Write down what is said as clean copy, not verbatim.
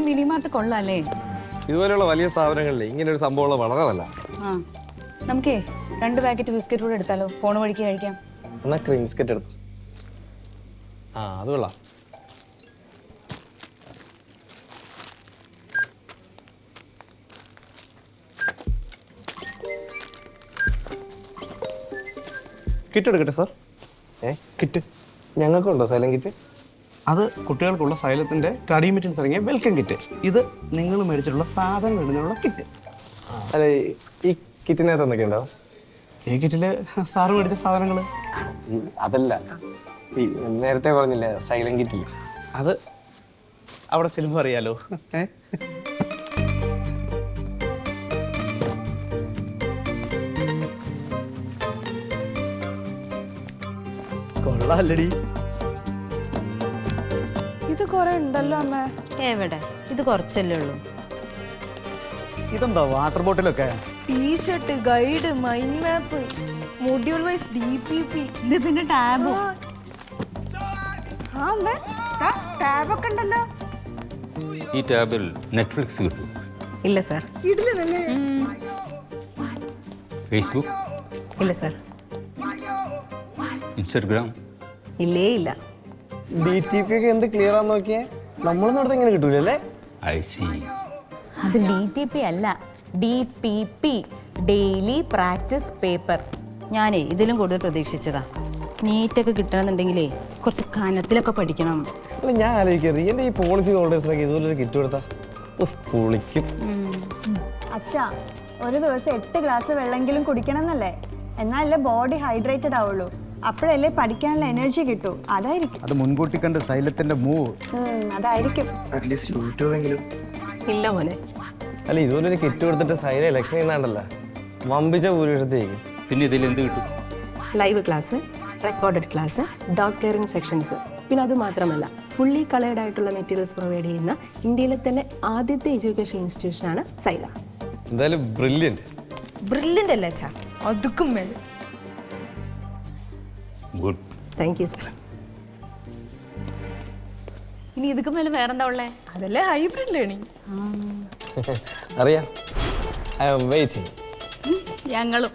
മിനിമാർട്ട് കൊള്ളാല്ലേ? ഇതുപോലെയുള്ള വലിയ സ്ഥാപനങ്ങളിൽ ഇങ്ങനെ ഒരു സംഭവം വളരെ നല്ല. ആ നമുക്കേ 2 പാക്കറ്റ് ബിസ്ക്കറ്റ് കൂടെ എടുത്താലോ? പോണ വഴിക്ക് കഴിക്കാം. എന്നാ ക്രീം ബിസ്ക്കറ്റ് എടുത്തു. ആ അത് കൊള്ളാം. കിറ്റ് എടുക്കട്ടെ സാർ? കിറ്റ് ഞങ്ങൾക്കുണ്ടോ സൈലം കിറ്റ്? അത് കുട്ടികൾക്കുള്ള സൈലത്തിൻ്റെ സ്റ്റഡി മെറ്റീരിയൽസ് ഇറങ്ങിയ വെൽക്കം കിറ്റ്. ഇത് നിങ്ങൾ മേടിച്ചിട്ടുള്ള സാധനങ്ങൾ ഇടുന്നതിനുള്ള കിറ്റ്. അല്ല ഈ കിറ്റിനകത്ത് എന്തൊക്കെ ഉണ്ടാവും? ഈ കിറ്റിൽ സാറ് മേടിച്ച സാധനങ്ങൾ. അതല്ല, ഈ നേരത്തെ പറഞ്ഞില്ലേ സൈലം കിറ്റിൽ, അത് അവിടെ ചെല്ലുമ്പോൾ അറിയാലോ. കൊള്ളാല്ലടി. ഇത് കുറെ ഉണ്ടല്ലോ അമ്മ. എവിടെ? ഇത് കുറച്ചല്ലേ ഉള്ളൂ. ഇതെന്താ വാട്ടർ ബോട്ടിലൊക്കെ? T shirt, guide, mind map, module wise DPP. ഇത് പിന്നെ ടാബും. ആ അമ്മ, ടാബൊക്കെ ഉണ്ടല്ലോ. ഈ ടാബിൽ നെറ്റ്ഫ്ലിക്സ് കിട്ടും? ഇല്ല സാർ. ഇടില്ലല്ലേ? ഫേസ്ബുക്ക്? ഇല്ല സാർ. ഇൻസ്റ്റഗ്രാം? ഇല്ലേ ഇല്ല. DTP ഒക്കെ എന്ത് ക്ലിയർ ആണെന്ന് നോക്കിയേ. നമ്മളൊന്നും അടുത്ത് ഇങ്ങനെ കിട്ടൂലല്ലേ? I see. അത് DTP അല്ല, DPP, ഡെയിലി പ്രാക്ടീസ് പേപ്പർ. ഞാനേ ഇതിലും കൂടുതൽ പ്രതീക്ഷിച്ചതാ. നീറ്റൊക്കെ കിട്ടണമെന്നുണ്ടെങ്കിലേ കുറച്ച് കനത്തിലൊക്കെ പഠിക്കണം. അല്ല ഞാൻ ആലോചിക്കറി എൻ്റെ ഈ പോളിസി ഹോൾഡേഴ്സിനൊക്കെ ഇതുപോലൊരു കിറ്റ് കൊടുത്താൽ പൊളിക്കും. അച്ഛാ, ഒരു ദിവസം 8 ഗ്ലാസ് വെള്ളമെങ്കിലും കുടിക്കണം എന്നല്ലേ? എന്നാലല്ലേ ബോഡി ഹൈഡ്രേറ്റഡ് ആവുള്ളൂ. അപ്പോഴല്ലേ പഠിക്കാനുള്ള എനർജി കിട്ടൂ. അതായിരിക്കും. അത് മുൻകൂട്ടി കണ്ട് സൈലത്തിന്റെ മൂവ്. അതായിരിക്കും. ഇല്ല മോനെ. അല്ല ഇതുപോലൊരു കിറ്റ് കൊടുത്തിട്ട് സൈല ഇലക്ഷൻ ചെയ്യുന്നുണ്ടല്ലോ, വമ്പിച്ച ഭൂരിപക്ഷത്തേക്ക്. പിന്നെ ഇതിൽ എന്ത് കിട്ടും? Live class, recorded class, doubt clearing sections. പിന്നെ അത് മാത്രമല്ല, ഫുള്ളി കളേർഡ് ആയിട്ടുള്ള മെറ്റീരിയൽസ് പ്രൊവൈഡ് ചെയ്യുന്ന ഇന്ത്യയിലെ തന്നെ ആദ്യത്തെ എഡ്യൂക്കേഷൻ ഇൻസ്റ്റിറ്റ്യൂഷനാണ് സൈല. എന്തായാലും ബ്രില്യൻറ്റ്. ബ്രില്യൻ്റ് അല്ലേ അച്ഛാ? അതുക്കും മേലെ. ഗുഡ്. Thank you sir. ഇനി ഇതൊക്കെ മേലെ വേറെന്താ ഉള്ളേ? അതല്ലേ ഹൈബ്രിഡ് ലേണിംഗ്. അറിയാം. I am waiting. ഞങ്ങളും.